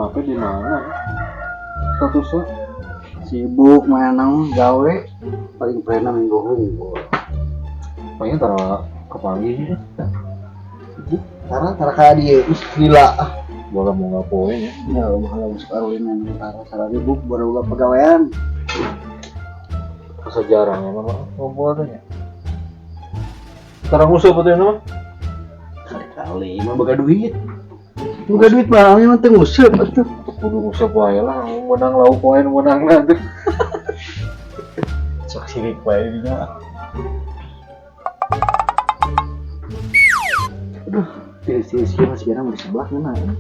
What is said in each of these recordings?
Mape di mana? Statusnya sibuk main gawe paling pernah minggu hungkul. paling tara kepanggih. Tara kayak dia gila. Bola mau ngapain ya? Ya bakal masuk arulinan tara ribuk baru ulah pegawaian. Masa jarang ya mama ngumpul tanya. Sekarang musuh betul nama? Kali-kali mah boga duit. Boga duit mah yang penting useup atuh. Kudu musuh wae lah, menang lauk wae menangna tuh. Sok sirik wae dinya. Aduh, si sekarang mau di sebelah mana?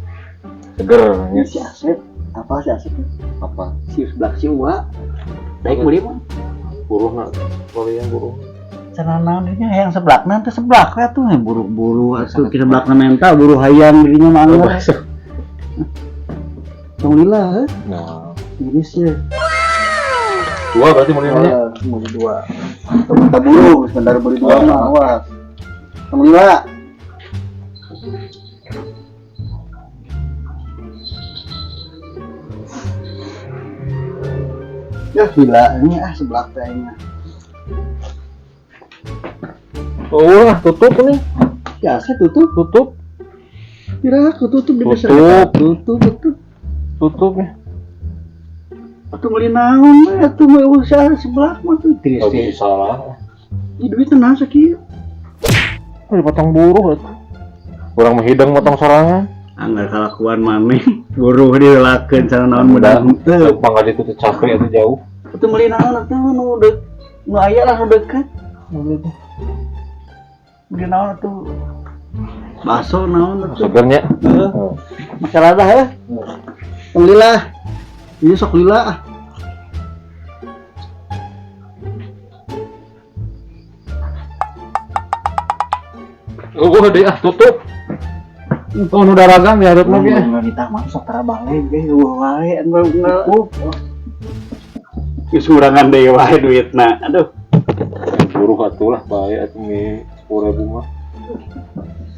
Seger Ini ya. si Asep. Apa si Asep? Apa? Si sebelah si Wa. Baik mau dia mah. Buruhna, kalian buruh. Cenah dirinya yang sebelah nanti sebelah kayak tuh buru-buru atuh kita belakang mental buru hayang dirinya mah anggar. Alhamdulillah. Nah, Ini sih. dua berarti mau nanya. Mau dua. Kita buru sebentar beli dua mah awas. Alhamdulillah. Ya gila ini sebelah kayaknya. Oh, lah, tutup nih. Ya saya tutup. Kira aku tutup di desa. Tutup. Tutup ya. Atuh meuli naon we atuh mau usaha sebelah mah tuh Gak triste. bisa salah. Ini duit tenang sakieu. Dipotong buruh atuh. Kurang menghidang motong sorangan. Anggar kalakuan maneh buruh dilakeun cara naon mudah henteu. Mangga itu teh capek atuh jauh. Atuh meuli naon atuh nu aya lah nu deukeut. Meuli naon atuh bakso naon atuh. Segernya. Masalah dah ya. Alhamdulillah. Ini sok lila. Oh, deh tutup. Oh, nu daragang ya hareup mah ge. Enggak ditama sok tara balik ge wae enggak. Kisurangan deui wae duitna. Aduh. Buruh atuh lah bae atuh ge 10.000 mah.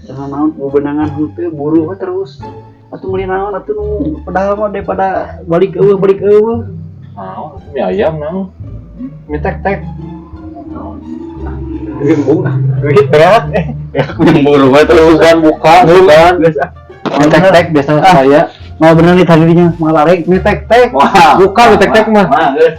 Jangan naon bebenangan henteu buru we terus. Atuh meuli naon atuh nu padahal mah daripada balik eueuh. Naon mie ayam naon? Mie tek-tek. Duit berat buru we terus Bukan buka. Mie tek-tek biasa saya. mau bener nih tadinya mau lari Mie tek-tek. wah Buka mie tek-tek mah. geus